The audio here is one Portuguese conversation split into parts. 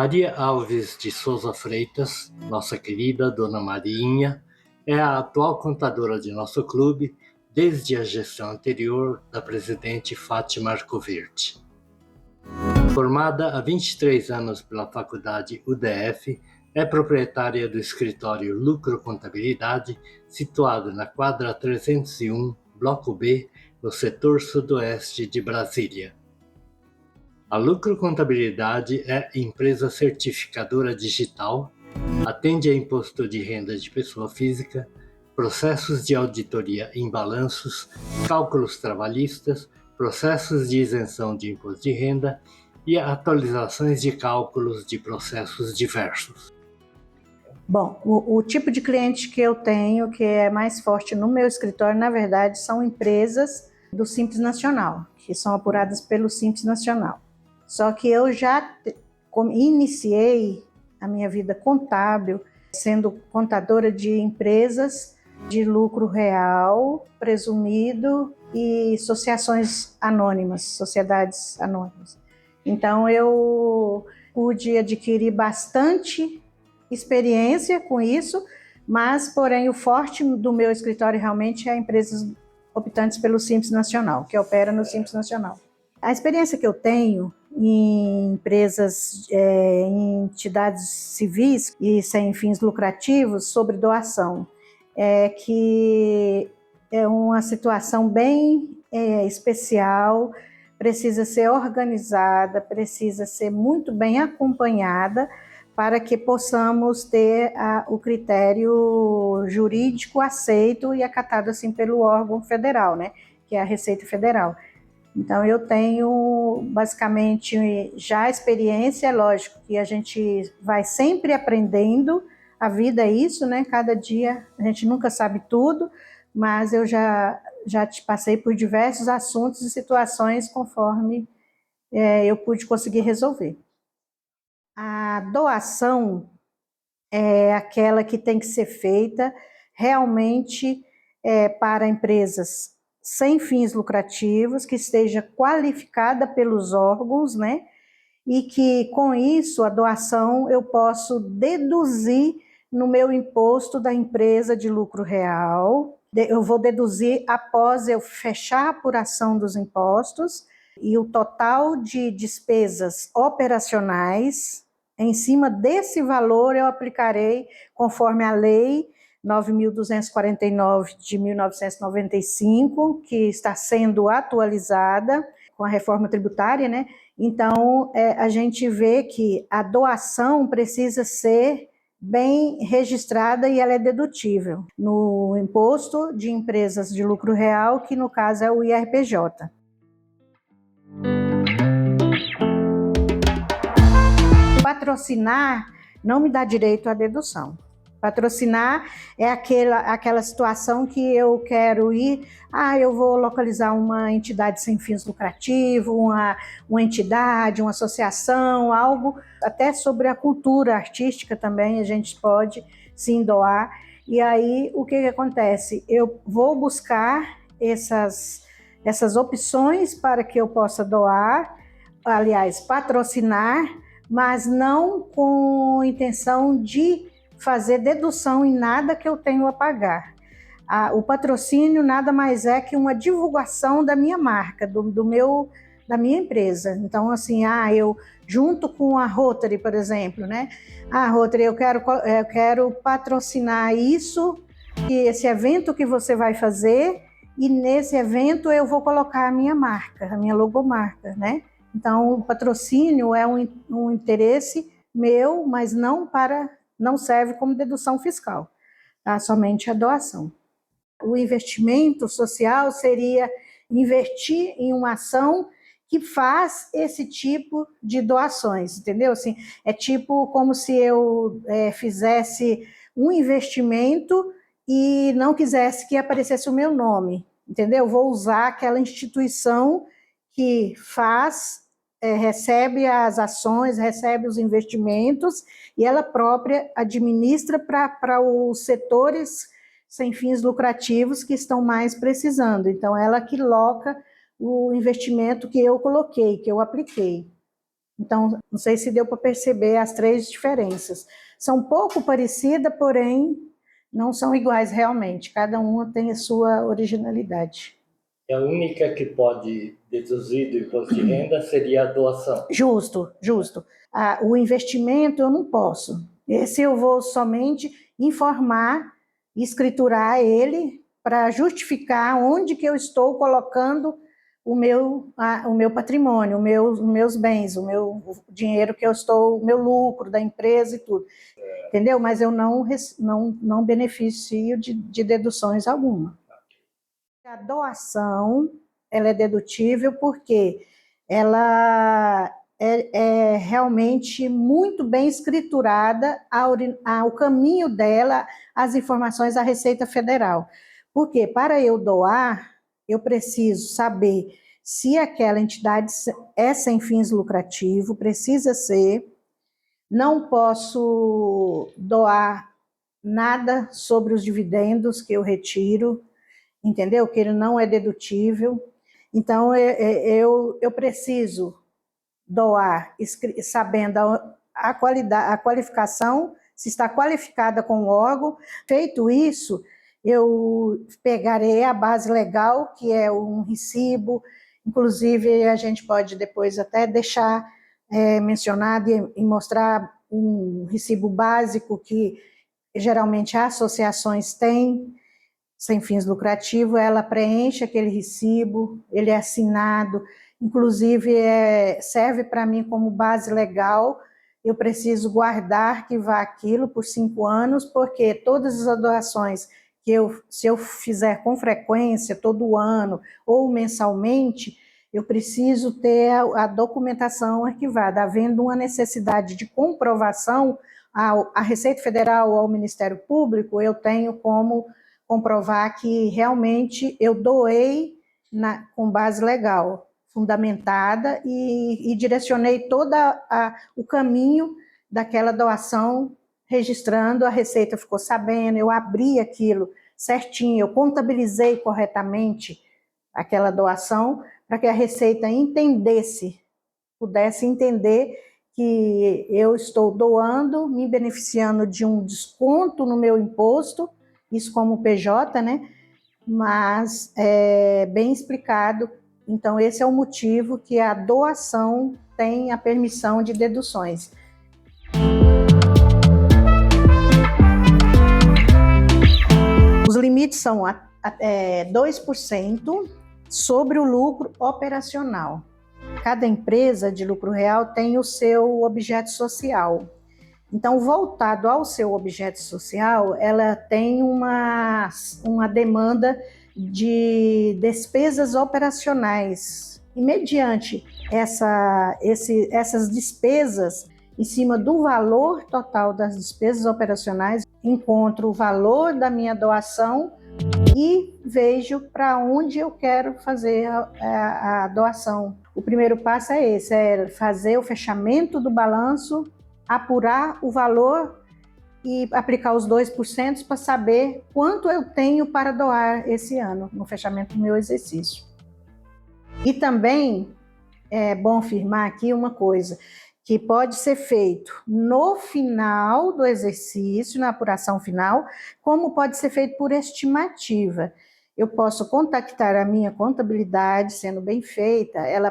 Maria Alves de Souza Freitas, nossa querida Dona Marinha, é a atual contadora de nosso clube desde a gestão anterior da presidente Fátima Arcoverde. Formada há 23 anos pela Faculdade UDF, é proprietária do escritório Lucro Contabilidade, situado na quadra 301, Bloco B, no setor sudoeste de Brasília. A Lucro Contabilidade é empresa certificadora digital, atende a imposto de renda de pessoa física, processos de auditoria em balanços, cálculos trabalhistas, processos de isenção de imposto de renda e atualizações de cálculos de processos diversos. Bom, o tipo de cliente que eu tenho, que é mais forte no meu escritório, na verdade, são empresas do Simples Nacional, que são apuradas pelo Simples Nacional. Só que eu já iniciei a minha vida contábil sendo contadora de empresas de lucro real, presumido e associações anônimas, sociedades anônimas. Então eu pude adquirir bastante experiência com isso, mas, porém, o forte do meu escritório realmente é empresas optantes pelo Simples Nacional, que opera no Simples Nacional. A experiência que eu tenho em empresas, em entidades civis e sem fins lucrativos sobre doação, é que é uma situação bem especial, precisa ser organizada, precisa ser muito bem acompanhada para que possamos ter o critério jurídico aceito e acatado assim pelo órgão federal, né, que é a Receita Federal. Então, eu tenho basicamente já experiência, lógico que a gente vai sempre aprendendo, a vida é isso, né? Cada dia a gente nunca sabe tudo, mas eu já te passei por diversos assuntos e situações conforme eu pude conseguir resolver. A doação é aquela que tem que ser feita realmente para empresas sem fins lucrativos, que esteja qualificada pelos órgãos, né? E que com isso a doação eu posso deduzir no meu imposto da empresa de lucro real. Eu vou deduzir após eu fechar a apuração dos impostos e o total de despesas operacionais. Em cima desse valor eu aplicarei, conforme a lei 9.249 de 1995, que está sendo atualizada com a reforma tributária, né? Então, a gente vê que a doação precisa ser bem registrada e ela é dedutível no imposto de empresas de lucro real, que no caso é o IRPJ. Patrocinar não me dá direito à dedução. Patrocinar é aquela situação que eu quero ir, eu vou localizar uma entidade sem fins lucrativos, uma entidade, uma associação, algo até sobre a cultura artística também a gente pode sim doar. E aí o que acontece? Eu vou buscar essas opções para que eu possa doar, aliás, patrocinar, mas não com intenção de fazer dedução em nada que eu tenho a pagar. O patrocínio nada mais é que uma divulgação da minha marca, da minha empresa. Então, assim, eu junto com a Rotary, por exemplo, né? Rotary, eu quero patrocinar isso, esse evento que você vai fazer, e nesse evento eu vou colocar a minha marca, a minha logomarca, né? Então, o patrocínio é um interesse meu, mas não serve como dedução fiscal, tá? Somente a doação. O investimento social seria investir em uma ação que faz esse tipo de doações, entendeu? Assim, é tipo como se eu fizesse um investimento e não quisesse que aparecesse o meu nome, entendeu? Vou usar aquela instituição que recebe as ações, recebe os investimentos e ela própria administra para os setores sem fins lucrativos que estão mais precisando. Então, ela que loca o investimento que eu coloquei, que eu apliquei. Então, não sei se deu para perceber as três diferenças. São um pouco parecidas, porém não são iguais realmente. Cada uma tem a sua originalidade. A única que pode deduzir do imposto de renda seria a doação. Justo, justo. O investimento eu não posso. Esse eu vou somente informar, escriturar ele para justificar onde que eu estou colocando o meu patrimônio, os meus bens, o meu dinheiro que eu estou, o meu lucro da empresa e tudo. Entendeu? Mas eu não beneficio de deduções alguma. A doação, ela é dedutível porque ela é realmente muito bem escriturada o caminho dela, as informações da Receita Federal. Porque para eu doar, eu preciso saber se aquela entidade é sem fins lucrativos, precisa ser, não posso doar nada sobre os dividendos que eu retiro, entendeu? Que ele não é dedutível. Então, eu preciso doar sabendo a qualidade, a qualificação, se está qualificada com o órgão. Feito isso, eu pegarei a base legal, que é um recibo, inclusive a gente pode depois até deixar mencionado e mostrar um recibo básico que geralmente as associações têm, sem fins lucrativos, ela preenche aquele recibo, ele é assinado, inclusive serve para mim como base legal. Eu preciso guardar, arquivar aquilo por 5 anos, porque todas as doações se eu fizer com frequência, todo ano ou mensalmente, eu preciso ter a documentação arquivada. Havendo uma necessidade de comprovação à Receita Federal ou ao Ministério Público, eu tenho como comprovar que realmente eu doei com base legal, fundamentada, e direcionei todo o caminho daquela doação, registrando, a Receita ficou sabendo, eu abri aquilo certinho, eu contabilizei corretamente aquela doação, para que a Receita pudesse entender que eu estou doando, me beneficiando de um desconto no meu imposto, isso como PJ, né? Mas é bem explicado. Então, esse é o motivo que a doação tem a permissão de deduções. Os limites são 2% sobre o lucro operacional. Cada empresa de lucro real tem o seu objeto social. Então, voltado ao seu objeto social, ela tem uma demanda de despesas operacionais. E mediante essas despesas, em cima do valor total das despesas operacionais, encontro o valor da minha doação e vejo para onde eu quero fazer a doação. O primeiro passo é esse, é fazer o fechamento do balanço, apurar o valor e aplicar os 2% para saber quanto eu tenho para doar esse ano, no fechamento do meu exercício. E também é bom afirmar aqui uma coisa, que pode ser feito no final do exercício, na apuração final, como pode ser feito por estimativa. Eu posso contactar a minha contabilidade, sendo bem feita, ela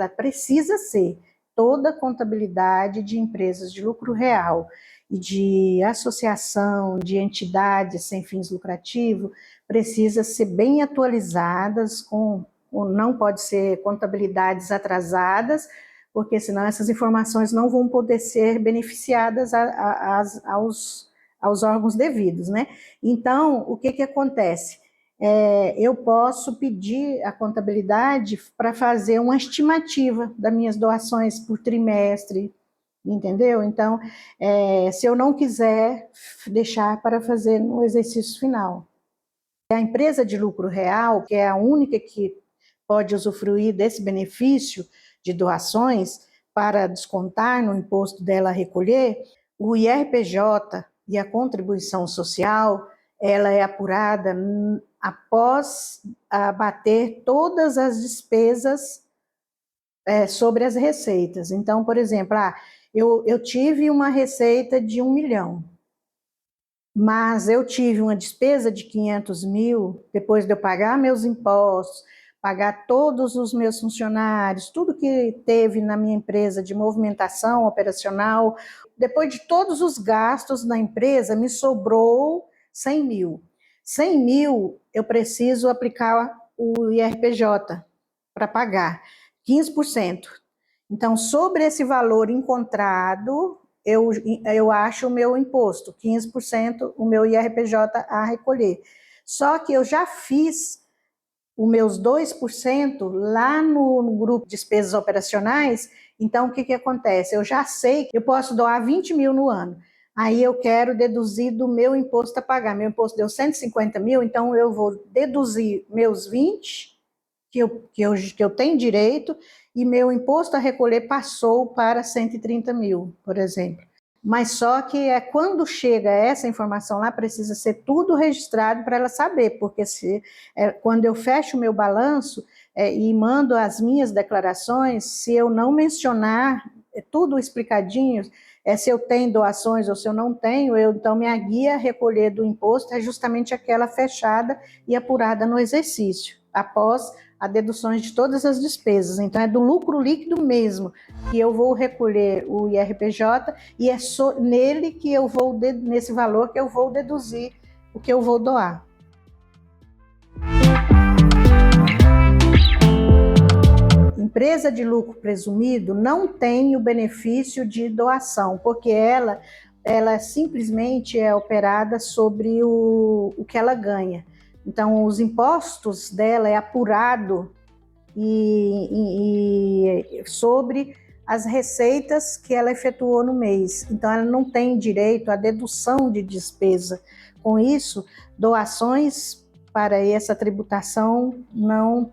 precisa ser toda a contabilidade de empresas de lucro real e de associação, de entidades sem fins lucrativos, precisa ser bem atualizadas, não pode ser contabilidades atrasadas, porque senão essas informações não vão poder ser beneficiadas aos órgãos devidos, né? Então, o que acontece? Eu posso pedir à contabilidade para fazer uma estimativa das minhas doações por trimestre, entendeu? Então, se eu não quiser deixar para fazer no exercício final. A empresa de lucro real, que é a única que pode usufruir desse benefício de doações para descontar no imposto dela a recolher, o IRPJ e a contribuição social, ela é apurada após abater todas as despesas sobre as receitas. Então, por exemplo, eu tive uma receita de 1 milhão, mas eu tive uma despesa de 500 mil, depois de eu pagar meus impostos, pagar todos os meus funcionários, tudo que teve na minha empresa de movimentação operacional, depois de todos os gastos da empresa, me sobrou 100 mil. 100 mil eu preciso aplicar o IRPJ para pagar, 15%. Então, sobre esse valor encontrado, eu acho o meu imposto, 15% o meu IRPJ a recolher. Só que eu já fiz os meus 2% lá no grupo de despesas operacionais, então o que acontece? Eu já sei que eu posso doar 20 mil no ano. Aí eu quero deduzir do meu imposto a pagar. Meu imposto deu 150 mil, então eu vou deduzir meus 20 que eu tenho direito, e meu imposto a recolher passou para 130 mil, por exemplo. Mas só que quando chega essa informação lá, precisa ser tudo registrado para ela saber, porque quando eu fecho o meu balanço e mando as minhas declarações, se eu não mencionar tudo explicadinho, se eu tenho doações ou se eu não tenho, então minha guia a recolher do imposto é justamente aquela fechada e apurada no exercício, após a deduções de todas as despesas. Então, é do lucro líquido mesmo que eu vou recolher o IRPJ, e é nele que eu vou, nesse valor que eu vou deduzir o que eu vou doar. Empresa de lucro presumido não tem o benefício de doação, porque ela simplesmente é operada sobre o que ela ganha. Então, os impostos dela é apurado sobre as receitas que ela efetuou no mês. Então, ela não tem direito à dedução de despesa. Com isso, doações para essa tributação não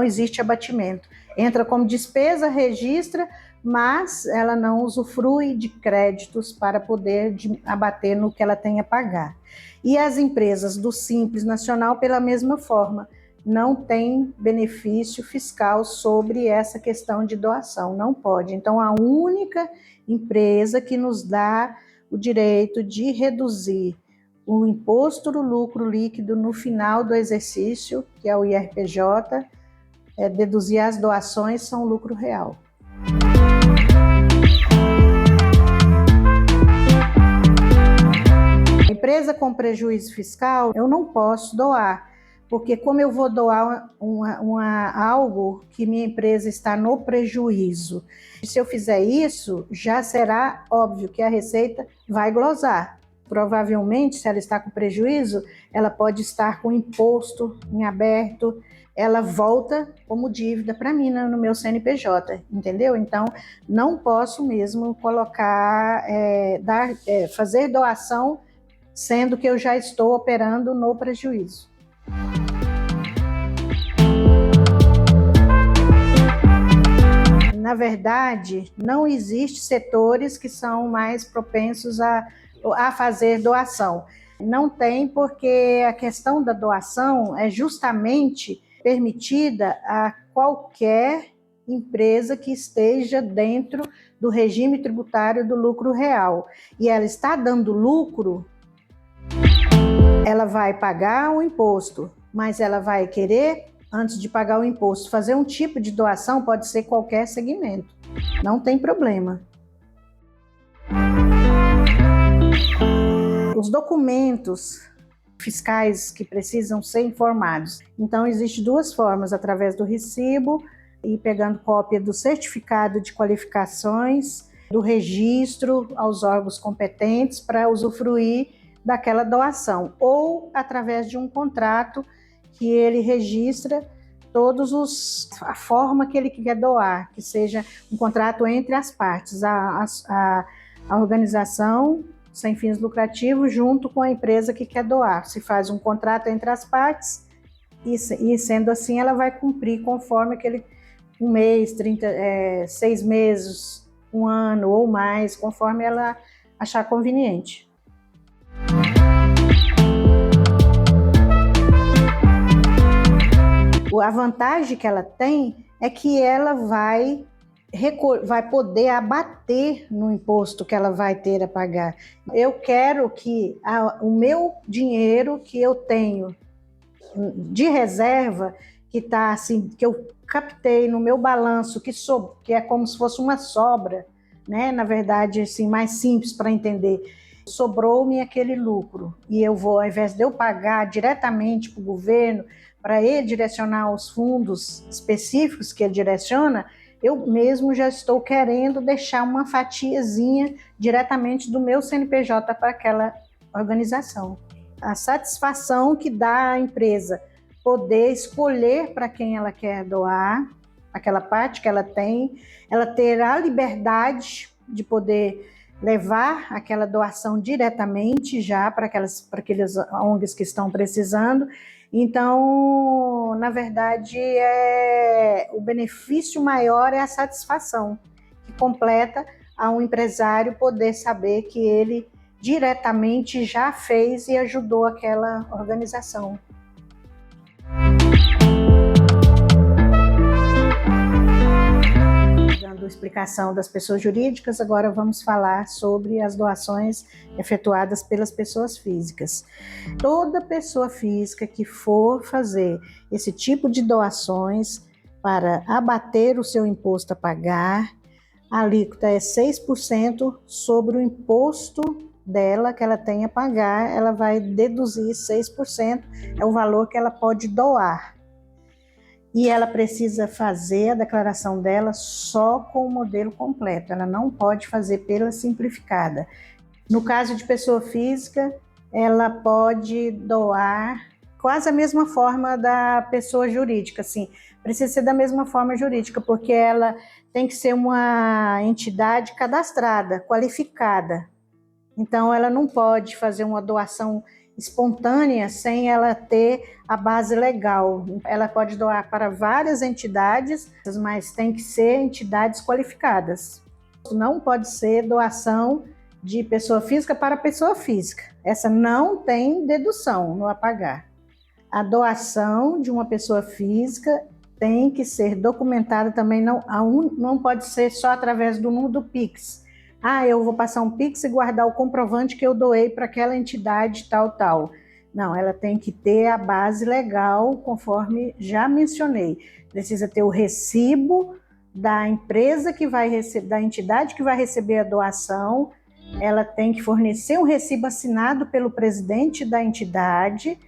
existe abatimento. Entra como despesa, registra, mas ela não usufrui de créditos para poder abater no que ela tem a pagar. E as empresas do Simples Nacional, pela mesma forma, não tem benefício fiscal sobre essa questão de doação, não pode. Então, a única empresa que nos dá o direito de reduzir o imposto do lucro líquido no final do exercício, que é o IRPJ, deduzir as doações, são lucro real. Empresa com prejuízo fiscal, eu não posso doar, porque como eu vou doar algo que minha empresa está no prejuízo? Se eu fizer isso, já será óbvio que a Receita vai glosar. Provavelmente, se ela está com prejuízo, ela pode estar com imposto em aberto, ela volta como dívida para mim no meu CNPJ, entendeu? Então, não posso mesmo colocar, fazer doação, sendo que eu já estou operando no prejuízo. Na verdade, não existem setores que são mais propensos a fazer doação. Não tem, porque a questão da doação é justamente permitida a qualquer empresa que esteja dentro do regime tributário do lucro real. E ela está dando lucro, ela vai pagar o imposto, mas ela vai querer, antes de pagar o imposto, fazer um tipo de doação, pode ser qualquer segmento. Não tem problema. Os documentos fiscais que precisam ser informados. Então, existem duas formas, através do recibo e pegando cópia do certificado de qualificações, do registro aos órgãos competentes para usufruir daquela doação, ou através de um contrato que ele registra a forma que ele quer doar, que seja um contrato entre as partes, a organização sem fins lucrativos junto com a empresa que quer doar. Se faz um contrato entre as partes e sendo assim, ela vai cumprir conforme aquele 1 mês, 6 meses, 1 ano ou mais, conforme ela achar conveniente. A vantagem que ela tem é que ela vai poder abater no imposto que ela vai ter a pagar. Eu quero que o meu dinheiro que eu tenho de reserva, que tá assim, que eu captei no meu balanço, que é como se fosse uma sobra, né? Na verdade, assim, mais simples para entender. Sobrou-me aquele lucro e eu vou, ao invés de eu pagar diretamente para o governo, para ele direcionar os fundos específicos que ele direciona, eu mesmo já estou querendo deixar uma fatiazinha diretamente do meu CNPJ para aquela organização. A satisfação que dá à empresa poder escolher para quem ela quer doar, aquela parte que ela tem, ela ter a liberdade de poder levar aquela doação diretamente já para aqueles ONGs que estão precisando. Então, na verdade, o benefício maior é a satisfação que completa a um empresário poder saber que ele diretamente já fez e ajudou aquela organização. Dando explicação das pessoas jurídicas, agora vamos falar sobre as doações efetuadas pelas pessoas físicas. Toda pessoa física que for fazer esse tipo de doações para abater o seu imposto a pagar, a alíquota é 6% sobre o imposto dela que ela tem a pagar, ela vai deduzir 6%, é o valor que ela pode doar. E ela precisa fazer a declaração dela só com o modelo completo, ela não pode fazer pela simplificada. No caso de pessoa física, ela pode doar quase a mesma forma da pessoa jurídica, assim, precisa ser da mesma forma jurídica, porque ela tem que ser uma entidade cadastrada, qualificada. Então, ela não pode fazer uma doação espontânea sem ela ter a base legal. Ela pode doar para várias entidades, mas tem que ser entidades qualificadas. Não pode ser doação de pessoa física para pessoa física. Essa não tem dedução no a pagar. A doação de uma pessoa física tem que ser documentada também, não pode ser só através do número do Pix. Eu vou passar um Pix e guardar o comprovante que eu doei para aquela entidade tal. Não, ela tem que ter a base legal, conforme já mencionei. Precisa ter o recibo da empresa que vai receber, da entidade que vai receber a doação. Ela tem que fornecer um recibo assinado pelo presidente da entidade.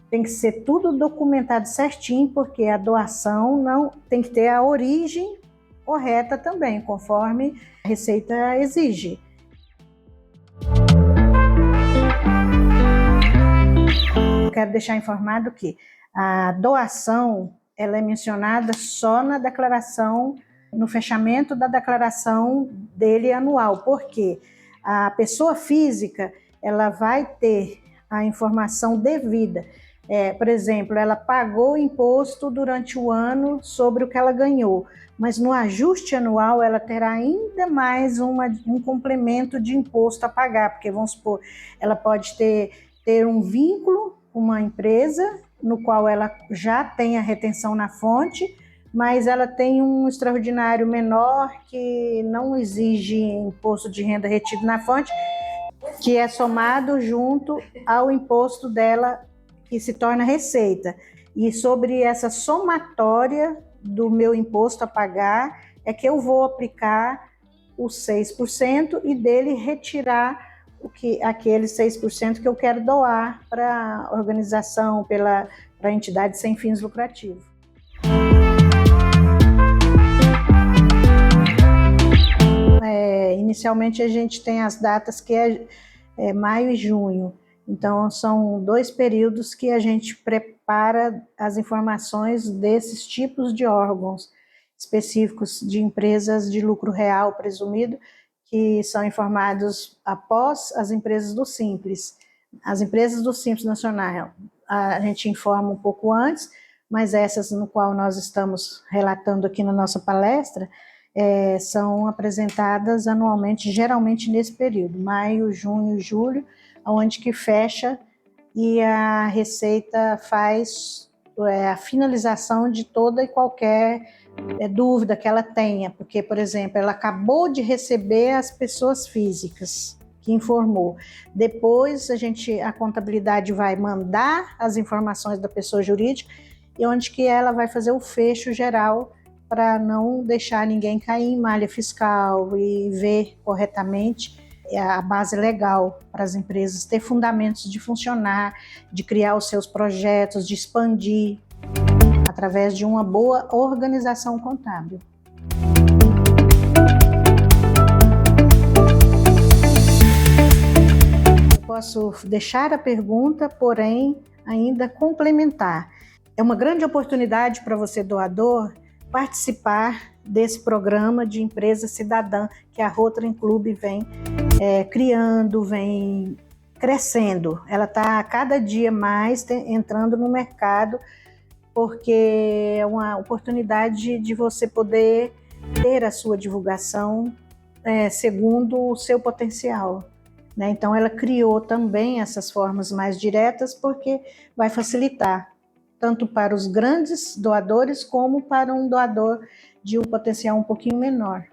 Tem que ser tudo documentado certinho, porque a doação não tem que ter a origem correta também, conforme a Receita exige. Eu quero deixar informado que a doação ela é mencionada só na declaração, no fechamento da declaração dele anual, porque a pessoa física ela vai ter a informação devida. Por exemplo, ela pagou o imposto durante o ano sobre o que ela ganhou, mas no ajuste anual ela terá ainda mais um complemento de imposto a pagar, porque vamos supor, ela pode ter um vínculo com uma empresa no qual ela já tem a retenção na fonte, mas ela tem um extraordinário menor que não exige imposto de renda retido na fonte, que é somado junto ao imposto dela, que se torna receita. E sobre essa somatória do meu imposto a pagar é que eu vou aplicar os 6% e dele retirar aqueles 6% que eu quero doar para a organização, para a entidade sem fins lucrativos. Inicialmente a gente tem as datas que é maio e junho. Então, são 2 períodos que a gente prepara as informações desses tipos de órgãos específicos de empresas de lucro real presumido, que são informados após as empresas do Simples. As empresas do Simples Nacional, a gente informa um pouco antes, mas essas no qual nós estamos relatando aqui na nossa palestra, são apresentadas anualmente, geralmente nesse período, maio, junho, julho, onde que fecha e a Receita faz a finalização de toda e qualquer dúvida que ela tenha, porque, por exemplo, ela acabou de receber as pessoas físicas que informou. Depois a contabilidade vai mandar as informações da pessoa jurídica e onde que ela vai fazer o fecho geral para não deixar ninguém cair em malha fiscal e ver corretamente a base legal para as empresas ter fundamentos de funcionar, de criar os seus projetos, de expandir através de uma boa organização contábil. Eu posso deixar a pergunta, porém ainda complementar. É uma grande oportunidade para você, doador, participar desse programa de empresa cidadã que a Rotary Club vem criando, vem crescendo. Ela está cada dia mais entrando no mercado, porque é uma oportunidade de você poder ter a sua divulgação segundo o seu potencial. Né? Então, ela criou também essas formas mais diretas, porque vai facilitar tanto para os grandes doadores como para um doador de um potencial um pouquinho menor.